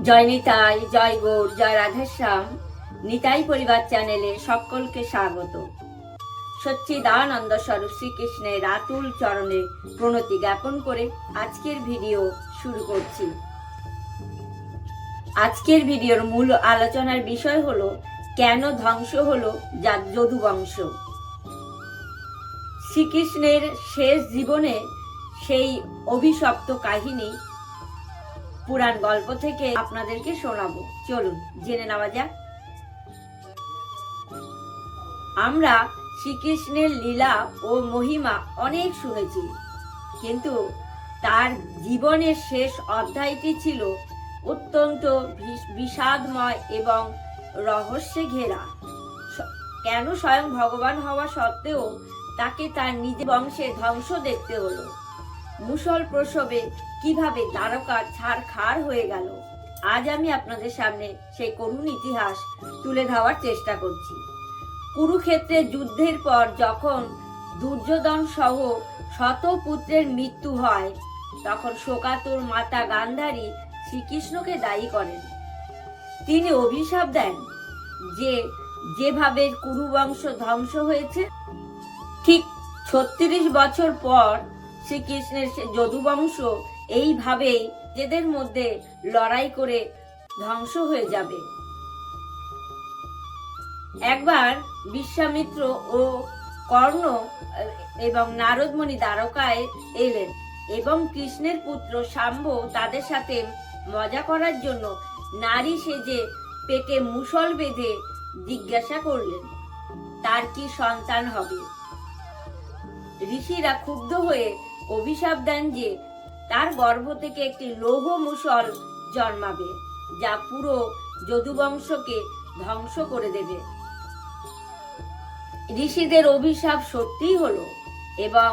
জয় নিতাই, জয় গৌর, জয় রাধেশ্যাম। নিতাই পরিবার চ্যানেলে সকলকে স্বাগত। সচ্চিদানন্দ স্বরূপ শ্রীকৃষ্ণের আতুল চরণে প্রণতি জ্ঞাপন করে আজকের ভিডিও শুরু করছি। আজকের ভিডিওর মূল আলোচনার বিষয় হলো কেন ধ্বংস হলো যদু বংশ। শ্রীকৃষ্ণের শেষ জীবনে সেই অভিশপ্ত কাহিনী পুরাণ গল্প থেকে আপনাদেরকে শোনাবো। চলুন জেনে নেওয়া যাক। আমরা শ্রীকৃষ্ণের লীলা ও মহিমা অনেক শুনেছি, কিন্তু তার জীবনের শেষ অধ্যায়টি ছিল অত্যন্ত বিষাদময় এবং রহস্যে ঘেরা। কেন স্বয়ং ভগবান হওয়া সত্ত্বেও তাকে তার নিজ বংশে ধ্বংস দেখতে হলো? মুষল প্রসবে কিভাবে দ্বারকা ছারখার হয়ে গেল? আজ আমি আপনাদের সামনে সেই করুণ ইতিহাস তুলে ধরার চেষ্টা করছি। কুরুক্ষেত্রে যুদ্ধের পর যখন দুর্যোধন সহ শত পুত্রের মৃত্যু হয়, তখন শোকাতুর মাতা গান্ধারী শ্রীকৃষ্ণকে দায়ী করেন। তিনি অভিশাপ দেন যে যেভাবে কুরুবংশ ধ্বংস হয়েছে, ঠিক 36 বছর পর শ্রীকৃষ্ণের যদুবংশ এইভাবেই নিজেদের মধ্যে লড়াই করে ধ্বংস হয়ে যাবে। একবার বিশ্বামিত্র ও কর্ণ এবং নারদমণি দ্বারকায় এলেন এবং কৃষ্ণের পুত্র শাম্ব তাদের সাথে মজা করার জন্য নারী সেজে পেটে মুষল বেঁধে জিজ্ঞাসা করলেন তার কি সন্তান হবে। ঋষিরা ক্ষুব্ধ হয়ে অভিশাপ দেন যে তার গর্ভ থেকে একটি লৌহ মুষল জন্মাবে, যা পুরো যদুবংশকে ধ্বংস করে দেবে। ঋষিদের অভিশাপ সত্যিই হলো এবং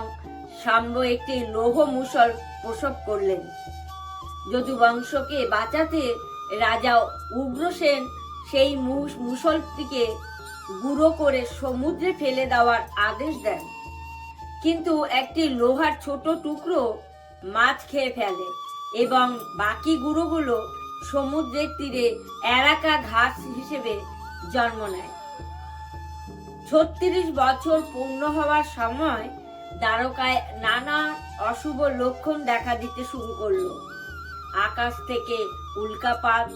শাম্ব একটি লৌহ মুষল প্রসব করলেন। যদুবংশকে বাঁচাতে রাজা উগ্রসেন সেই মুষলটিকে গুঁড়ো করে সমুদ্রে ফেলে দেওয়ার আদেশ দেন, কিন্তু একটি লোহার ছোট টুকরো মাছ খেয়ে ফেলে এবং বাকি গুঁড়োগুলো সমুদ্রের তীরে এলাকা ঘাস হিসেবে জন্ম নেয়। 36 বছর পূর্ণ হওয়ার সময় দ্বারকায় নানা অশুভ লক্ষণ দেখা দিতে শুরু করলো। আকাশ থেকে উল্কাপাত,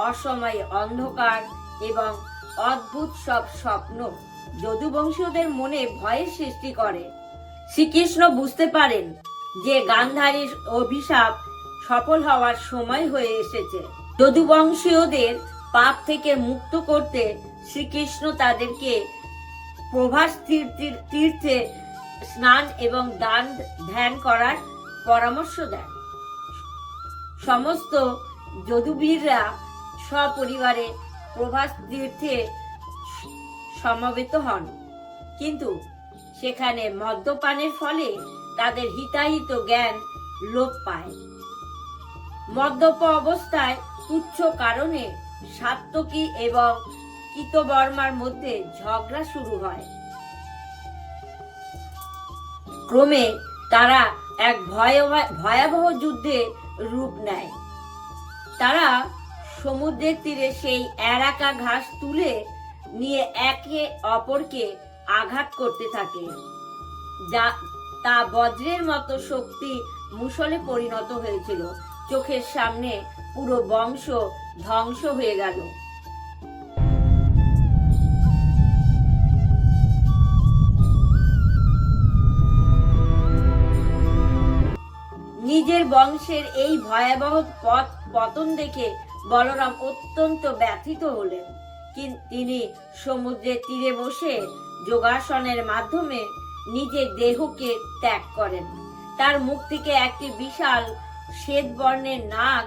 অসময়ে অন্ধকার এবং অদ্ভুত সব স্বপ্ন যদুবংশীয়দের মনে ভয়ের সৃষ্টি করে। শ্রীকৃষ্ণ বুঝতে পারেন যে গান্ধারীর অভিশাপ সফল হওয়ার সময় হয়ে এসেছে। যদুবংশীয়দের পাপ থেকে মুক্ত করতে শ্রীকৃষ্ণ তাদেরকে প্রভাস তীর্থে স্নান এবং দান ধ্যান করার পরামর্শ দেন। সমস্ত যদুবীররা সপরিবারে প্রভাস তীর্থে সমবেত হন, কিন্তু সেখানে মদ্যপানের ফলে তাদের হিতাহিত জ্ঞান লোপ পায়। মদ্যপ অবস্থায় তুচ্ছ কারণে সাত্যকী এবং কৃতবর্মার মধ্যে ঝগড়া শুরু হয়। ক্রমে তারা এক ভয়াবহ যুদ্ধে রূপ নেয়। তারা সমুদ্রের তীরে সেই এলাকা ঘাস তুলে নিয়ে একে অপরকে আঘাত করতে থাকে, যা তা বজ্রের মতো শক্তি মুষলে পরিণত হয়েছিল। চোখের সামনে পুরো বংশ ধ্বংস হয়ে গেল। নিজের বংশের এই ভয়াবহ পতন দেখে বলরাম অত্যন্ত ব্যথিত হলেন। তিনি সমুদ্রের তীরে বসে যোগাসনের মাধ্যমে নিজের দেহকে ত্যাগ করেন। তার মুখ থেকে একটি বিশাল শ্বেত বর্ণের নাগ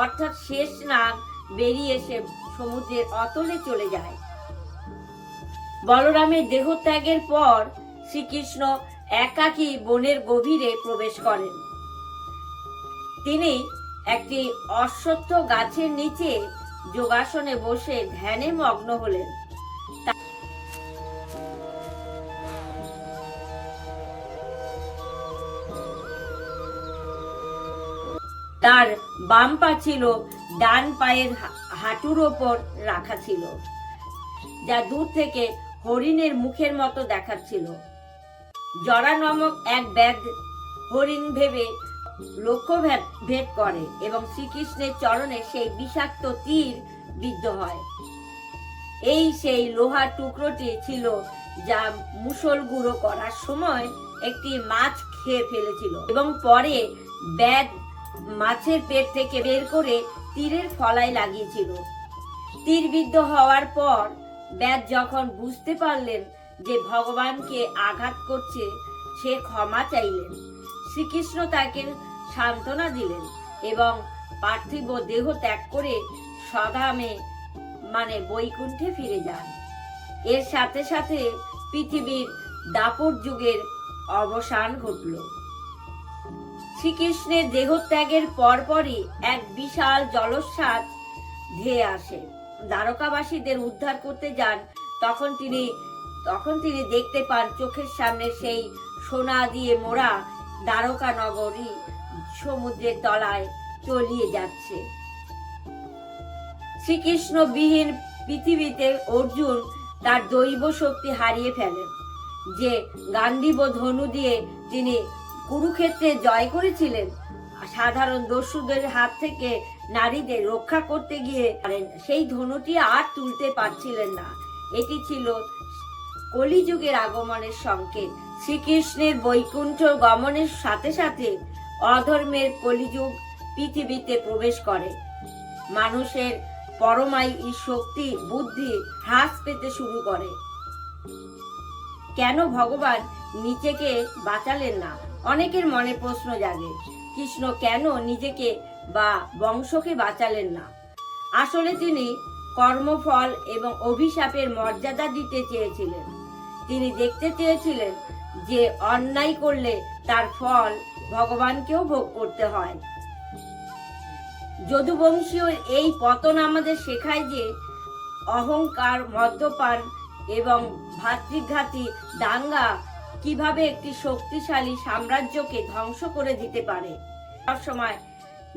অর্থাৎ শেষ নাগ বেরিয়ে এসে সমুদ্রের অতলে চলে যায়। বলরামের দেহত্যাগের পর শ্রীকৃষ্ণ একাকী বনের গভীরে প্রবেশ করেন। তিনি একটি অশ্বত্থ গাছের নিচে যোগাসনে বসে ধ্যানে মগ্ন হলেন। তার বাম পা ছিল ডান পায়ের হাঁটুর ওপর রাখা ছিল, যা দূর থেকে হরিণের মুখের মতো দেখাচ্ছিল। জরা নামক এক ব্যাগ হরিণ ভেবে লক্ষ্য ভেদ করে এবং শ্রীকৃষ্ণের চরণে সেই বিষাক্ত তীর বিদ্ধ হয়। এই সেই লোহার টুকরোটি ছিল যা মুষল গুঁড়ো করার সময় একটি মাছ খেয়ে ফেলেছিল এবং পরে ব্যাগ মাছের পেট থেকে বের করে তীরের ফলায় লাগিয়েছিল। তীরবিদ্ধ হওয়ার পর ব্যাগ যখন বুঝতে পারলেন যে ভগবানকে আঘাত করছে, সে ক্ষমা চাইলেন। শ্রীকৃষ্ণ তাকে সান্ত্বনা দিলেন এবং পার্থিব দেহ ত্যাগ করে স্বধামে মানে বৈকুণ্ঠে ফিরে যান। এর সাথে সাথে পৃথিবীর দাপর যুগের অবসান ঘটল। শ্রীকৃষ্ণের দেহত্যাগের পরপরই এক বিশাল জলোচ্ছ্বাস ধেয়ে আসে। দ্বারকাবাসীদের উদ্ধার করতে যান, তখন তিনি দেখতে পান চোখের সামনে সেই সোনা দিয়ে মোড়া দ্বারকা নগরী সমুদ্রের তলায় তলিয়ে যাচ্ছে। শ্রীকৃষ্ণবিহীন পৃথিবীতে অর্জুন তার দৈব শক্তি হারিয়ে ফেলেন। যে গান্ডীব ধনু দিয়ে তিনি কুরুক্ষেত্রে জয় করেছিলেন, সাধারণ দস্যুদের হাত থেকে নারীদের রক্ষা করতে গিয়ে সেই ধনুটি আর তুলতে পারছিলেন না। এটি ছিল কলিযুগের আগমনের সংকেত। শ্রীকৃষ্ণের বৈকুণ্ঠ গমনের সাথে সাথে অধর্মের কলিযুগ পৃথিবীতে প্রবেশ করে। মানুষের পরমায়ী শক্তি বুদ্ধি হ্রাস পেতে শুরু করে। কেন ভগবান নিজেকে বাঁচালেন না? অনেকের মনে প্রশ্ন জাগে, কৃষ্ণ কেন নিজেকে বা বংশকে বাঁচালেন না? আসলে তিনি কর্মফল এবং অভিশাপের মর্যাদা দিতে চেয়েছিলেন। তিনি দেখতে চেয়েছিলেন যে অন্যায় করলে তার ফল ভগবানকেও ভোগ করতে হয়। যদুবংশীয় এই পতন আমাদের শেখায় যে অহংকার, মদ্যপান এবং ভাতৃঘাতী দাঙ্গা কিভাবে একটি শক্তিশালী সাম্রাজ্যকে ধ্বংস করে দিতে পারে। সবসময়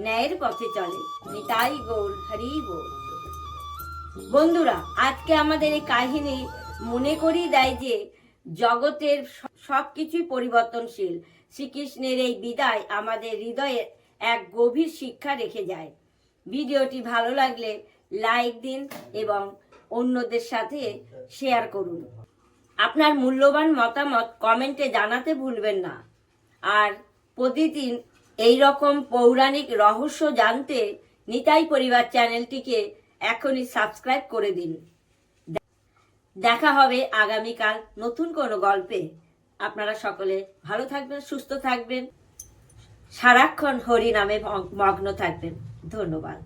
ন্যায়ের পথে চলে। নিতাই গৌর হরি বল। বন্ধুরা, আজকে আমাদের এই কাহিনী মনে করিয়ে দেয় যে জগতের সবকিছুই পরিবর্তনশীল। শ্রীকৃষ্ণের এই বিদায় আমাদের হৃদয়ে এক গভীর শিক্ষা রেখে যায়। ভিডিওটি ভালো লাগলে লাইক দিন এবং অন্যদের সাথে শেয়ার করুন। আপনার মূল্যবান মতামত কমেন্টে জানাতে ভুলবেন না। আর প্রতিদিন এই রকম পৌরাণিক রহস্য জানতে নিতাই পরিবার চ্যানেলটিকে এখনই সাবস্ক্রাইব করে দিন। দেখা হবে আগামীকাল নতুন কোনো গল্পে। আপনারা সকলে ভালো থাকবেন, সুস্থ থাকবেন, সারাক্ষণ হরি নামে মগ্ন থাকবেন। ধন্যবাদ।